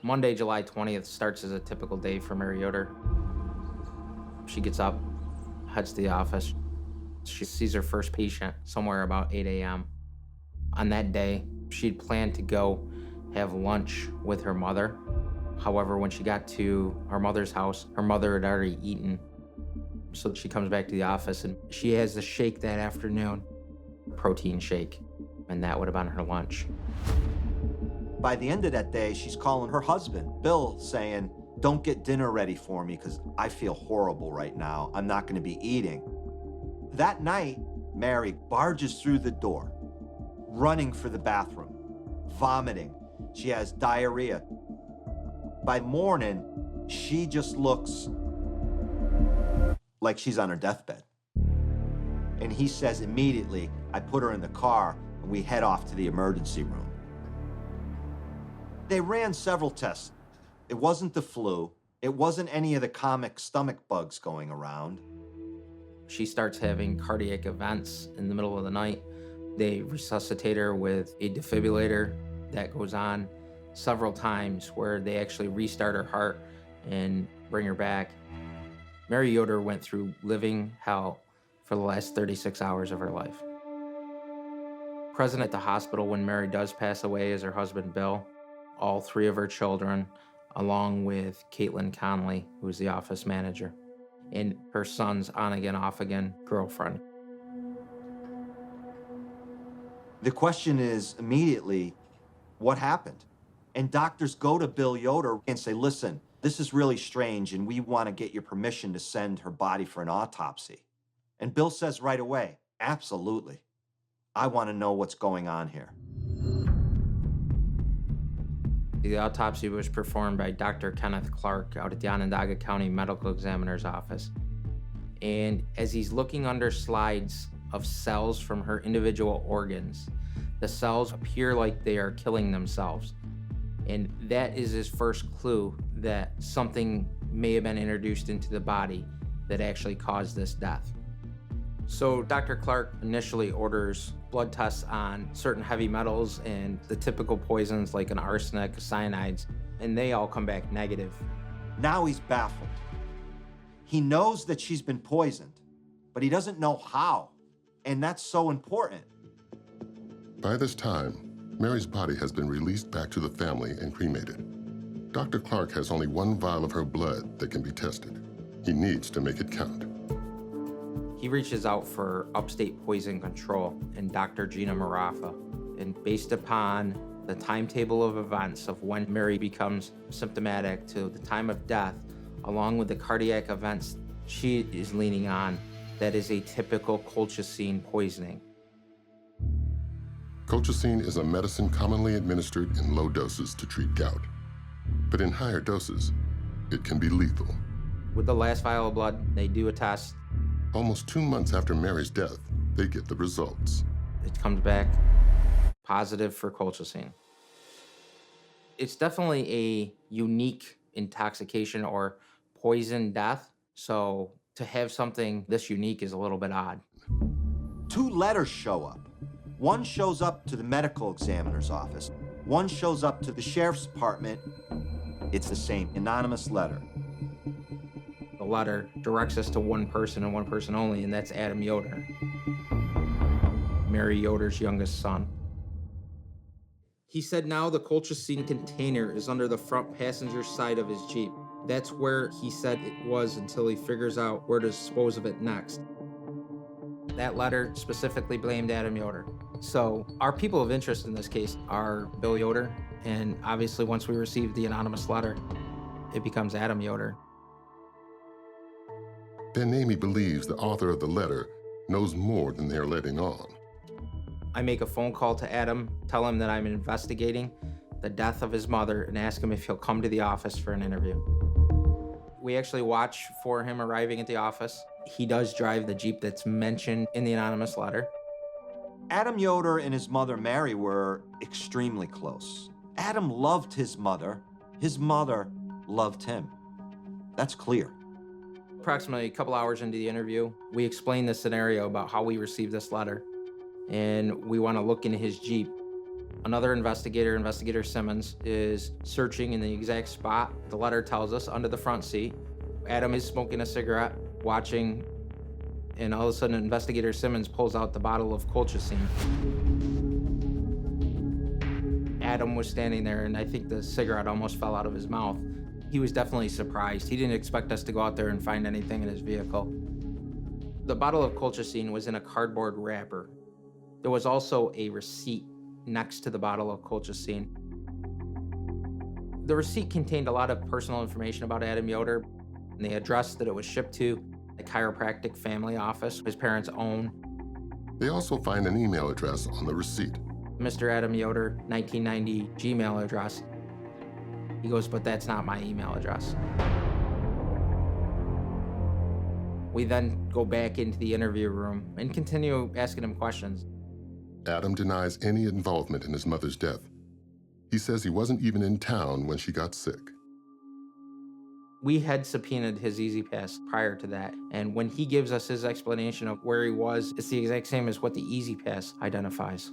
Monday, July 20th starts as a typical day for Mary Yoder. She gets up, heads to the office. She sees her first patient somewhere about 8 a.m. On that day, she'd planned to go have lunch with her mother. However, when she got to her mother's house, her mother had already eaten. So she comes back to the office and she has a shake that afternoon, protein shake, and that would have been her lunch. By the end of that day, she's calling her husband, Bill, saying, "Don't get dinner ready for me because I feel horrible right now. I'm not going to be eating." That night, Mary barges through the door, running for the bathroom, vomiting. She has diarrhea. By morning, she just looks like she's on her deathbed. And he says immediately, I put her in the car and we head off to the emergency room. They ran several tests. It wasn't the flu. It wasn't any of the comic stomach bugs going around. She starts having cardiac events in the middle of the night. They resuscitate her with a defibrillator that goes on several times where they actually restart her heart and bring her back. Mary Yoder went through living hell for the last 36 hours of her life. Present at the hospital when Mary does pass away is her husband, Bill, all three of her children, along with Caitlyn Conley, who's the office manager, and her son's on-again, off-again girlfriend. The question is immediately, what happened? And doctors go to Bill Yoder and say, listen, this is really strange and we want to get your permission to send her body for an autopsy. And Bill says right away, absolutely. I want to know what's going on here. The autopsy was performed by Dr. Kenneth Clark out at the Onondaga County Medical Examiner's Office. And as he's looking under slides of cells from her individual organs, the cells appear like they are killing themselves. And that is his first clue that something may have been introduced into the body that actually caused this death. So Dr. Clark initially orders blood tests on certain heavy metals and the typical poisons like an arsenic, cyanides, and they all come back negative. Now he's baffled. He knows that she's been poisoned, but he doesn't know how, and that's so important. By this time, Mary's body has been released back to the family and cremated. Dr. Clark has only one vial of her blood that can be tested. He needs to make it count. He reaches out for Upstate Poison Control and Dr. Gina Marafa. And based upon the timetable of events of when Mary becomes symptomatic to the time of death, along with the cardiac events she is leaning on, that is a typical colchicine poisoning. Colchicine is a medicine commonly administered in low doses to treat gout. But in higher doses, it can be lethal. With the last vial of blood, they do a test. Almost 2 months after Mary's death, they get the results. It comes back positive for colchicine. It's definitely a unique intoxication or poison death. So to have something this unique is a little bit odd. 2 letters show up. One shows up to the medical examiner's office. One shows up to the sheriff's department. It's the same anonymous letter. The letter directs us to one person and one person only, and that's Adam Yoder, Mary Yoder's youngest son. He said now the colchicine container is under the front passenger side of his Jeep. That's where he said it was until he figures out where to dispose of it next. That letter specifically blamed Adam Yoder. So our people of interest in this case are Bill Yoder, and obviously once we receive the anonymous letter, it becomes Adam Yoder. Ben Amy believes the author of the letter knows more than they're letting on. I make a phone call to Adam, tell him that I'm investigating the death of his mother, and ask him if he'll come to the office for an interview. We actually watch for him arriving at the office. He does drive the Jeep that's mentioned in the anonymous letter. Adam Yoder and his mother, Mary, were extremely close. Adam loved his mother. His mother loved him. That's clear. Approximately a couple hours into the interview, we explain the scenario about how we received this letter, and we want to look into his Jeep. Another investigator, Investigator Simmons, is searching in the exact spot the letter tells us, under the front seat. Adam is smoking a cigarette, watching, and all of a sudden Investigator Simmons pulls out the bottle of colchicine. Adam was standing there, and I think the cigarette almost fell out of his mouth. He was definitely surprised. He didn't expect us to go out there and find anything in his vehicle. The bottle of colchicine was in a cardboard wrapper. There was also a receipt next to the bottle of colchicine. The receipt contained a lot of personal information about Adam Yoder, and the address that it was shipped to, the chiropractic family office his parents own. They also find an email address on the receipt. Mr. Adam Yoder, 1990 Gmail address. He goes, but that's not my email address. We then go back into the interview room and continue asking him questions. Adam denies any involvement in his mother's death. He says he wasn't even in town when she got sick. We had subpoenaed his Easy Pass prior to that, and when he gives us his explanation of where he was, it's the exact same as what the Easy Pass identifies.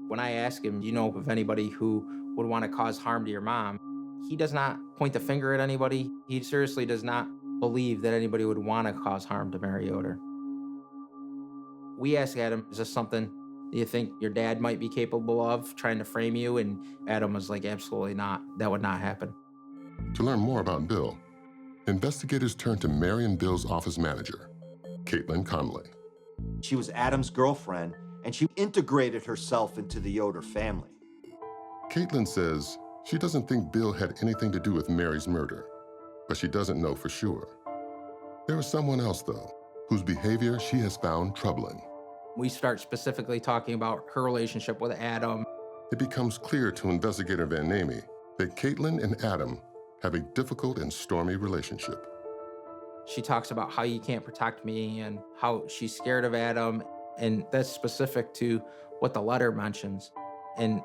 When I ask him, do you know of anybody who would want to cause harm to your mom, he does not point the finger at anybody. He seriously does not believe that anybody would want to cause harm to Mary Yoder. We ask Adam, is this something you think your dad might be capable of, trying to frame you? And Adam was like, absolutely not. That would not happen. To learn more about Bill, investigators turn to Mary and Bill's office manager, Caitlyn Conley. She was Adam's girlfriend, and she integrated herself into the Yoder family. Caitlyn says she doesn't think Bill had anything to do with Mary's murder, but she doesn't know for sure. There is someone else, though, whose behavior she has found troubling. We start specifically talking about her relationship with Adam. It becomes clear to investigator Van Namey that Caitlyn and Adam have a difficult and stormy relationship. She talks about how you can't protect me and how she's scared of Adam, and that's specific to what the letter mentions. And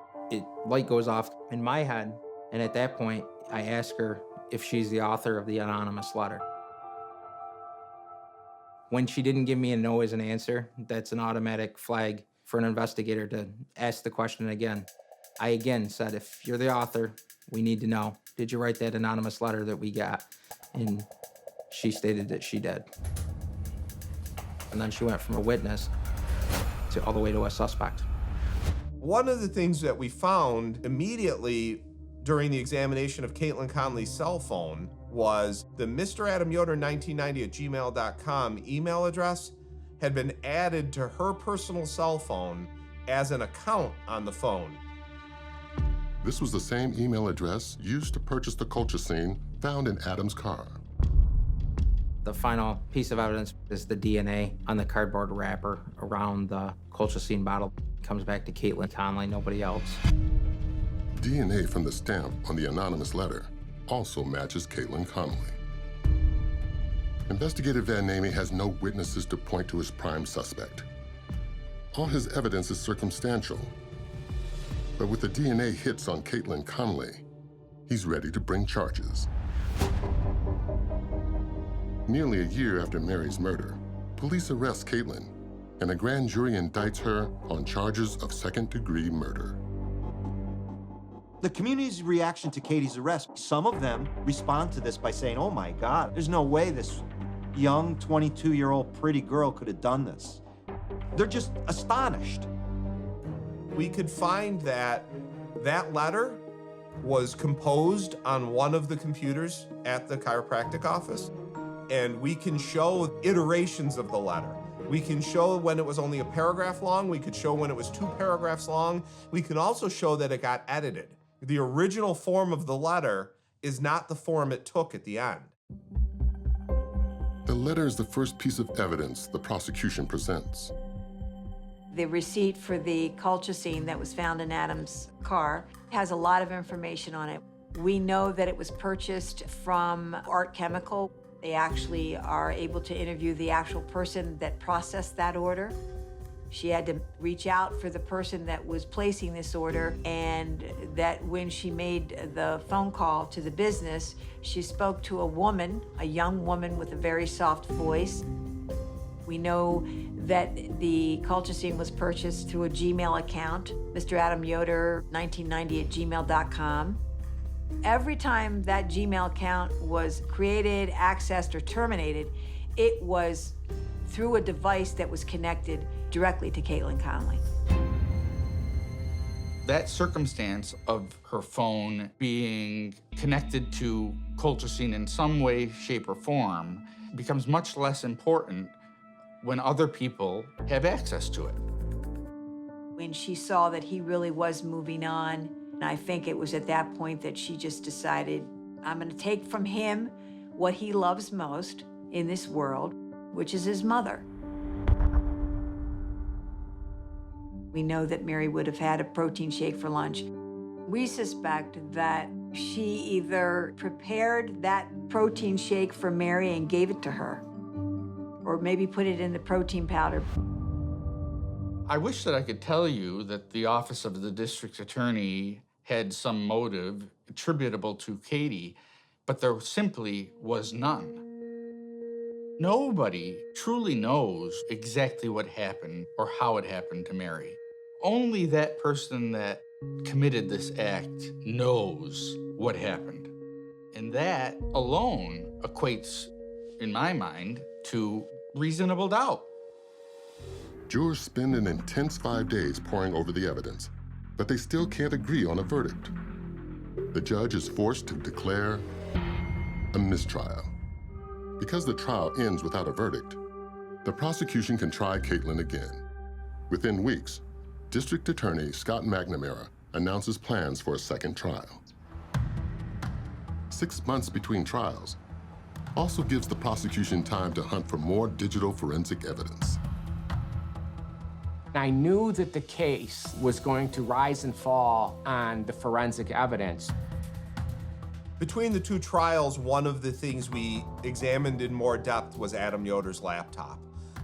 light goes off in my head, and at that point, I ask her if she's the author of the anonymous letter. When she didn't give me a no as an answer, that's an automatic flag for an investigator to ask the question again. I again said, if you're the author, we need to know, did you write that anonymous letter that we got? And she stated that she did. And then she went from a witness to all the way to a suspect. One of the things that we found immediately during the examination of Caitlyn Conley's cell phone was the Mr. Adam Yoder 1990 at gmail.com email address had been added to her personal cell phone as an account on the phone. This was the same email address used to purchase the colchicine found in Adam's car. The final piece of evidence is the DNA on the cardboard wrapper around the colchicine bottle. It comes back to Caitlyn Conley, nobody else. DNA from the stamp on the anonymous letter also matches Caitlyn Conley. Investigator Van Namey has no witnesses to point to his prime suspect. All his evidence is circumstantial. But with the DNA hits on Caitlyn Conley, he's ready to bring charges. Nearly a year after Mary's murder, police arrest Caitlyn, and a grand jury indicts her on charges of second-degree murder. The community's reaction to Katie's arrest, some of them respond to this by saying, oh my God, there's no way this young 22-year-old pretty girl could have done this. They're just astonished. We could find that letter was composed on one of the computers at the chiropractic office, and we can show iterations of the letter. We can show when it was only a paragraph long. We could show when it was 2 paragraphs long. We can also show that it got edited. The original form of the letter is not the form it took at the end. The letter is the first piece of evidence the prosecution presents. The receipt for the colchicine that was found in Adam's car has a lot of information on it. We know that it was purchased from Art Chemical. They actually are able to interview the actual person that processed that order. She had to reach out for the person that was placing this order, and that when she made the phone call to the business, she spoke to a woman, a young woman with a very soft voice. We know that the colchicine was purchased through a Gmail account, Mr. Adam Yoder, 1990 at gmail.com. Every time that Gmail account was created, accessed, or terminated, it was through a device that was connected directly to Caitlyn Conley. That circumstance of her phone being connected to colchicine in some way, shape, or form becomes much less important when other people have access to it. When she saw that he really was moving on, and I think it was at that point that she just decided, I'm gonna take from him what he loves most in this world, which is his mother. We know that Mary would have had a protein shake for lunch. We suspect that she either prepared that protein shake for Mary and gave it to her, or maybe put it in the protein powder. I wish that I could tell you that the office of the district attorney had some motive attributable to Katie, but there simply was none. Nobody truly knows exactly what happened or how it happened to Mary. Only that person that committed this act knows what happened. And that alone equates, in my mind, to reasonable doubt. Jurors spend an intense 5 days poring over the evidence, but they still can't agree on a verdict. The judge is forced to declare a mistrial. Because the trial ends without a verdict, the prosecution can try Caitlyn again. Within weeks, District Attorney Scott McNamara announces plans for a second trial. 6 months between trials also gives the prosecution time to hunt for more digital forensic evidence. I knew that the case was going to rise and fall on the forensic evidence. Between the two trials, one of the things we examined in more depth was Adam Yoder's laptop.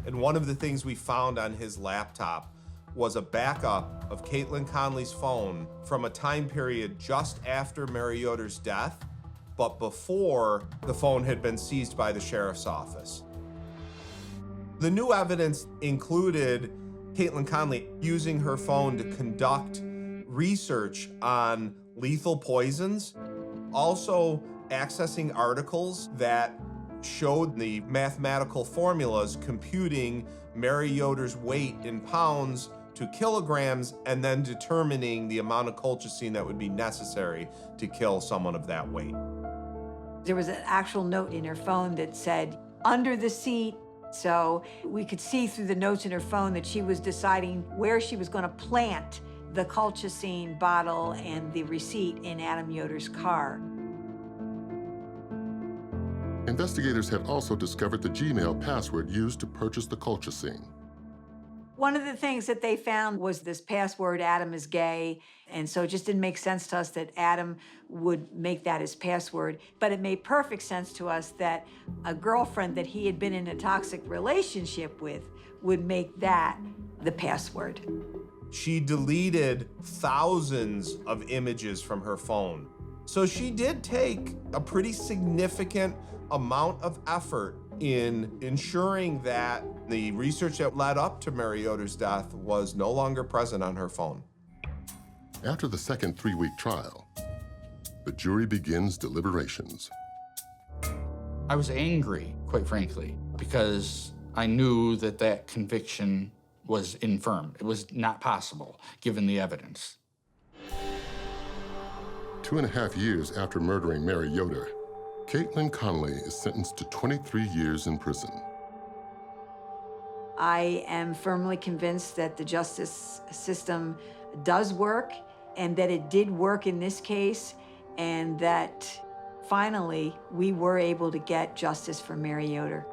And one of the things we found on his laptop was a backup of Caitlyn Conley's phone from a time period just after Mary Yoder's death, but before the phone had been seized by the sheriff's office. The new evidence included Caitlyn Conley using her phone to conduct research on lethal poisons, also accessing articles that showed the mathematical formulas computing Mary Yoder's weight in pounds to kilograms and then determining the amount of colchicine that would be necessary to kill someone of that weight. There was an actual note in her phone that said, under the seat. So we could see through the notes in her phone that she was deciding where she was going to plant the colchicine bottle and the receipt in Adam Yoder's car. Investigators have also discovered the Gmail password used to purchase the colchicine. One of the things that they found was this password, Adam is gay, and so it just didn't make sense to us that Adam would make that his password, but it made perfect sense to us that a girlfriend that he had been in a toxic relationship with would make that the password. She deleted thousands of images from her phone. So she did take a pretty significant amount of effort in ensuring that the research that led up to Mary Yoder's death was no longer present on her phone. After the second 3-week trial, the jury begins deliberations. I was angry, quite frankly, because I knew that that conviction was infirm. It was not possible, given the evidence. 2.5 years after murdering Mary Yoder, Caitlyn Conley is sentenced to 23 years in prison. I am firmly convinced that the justice system does work and that it did work in this case, and that finally we were able to get justice for Mary Yoder.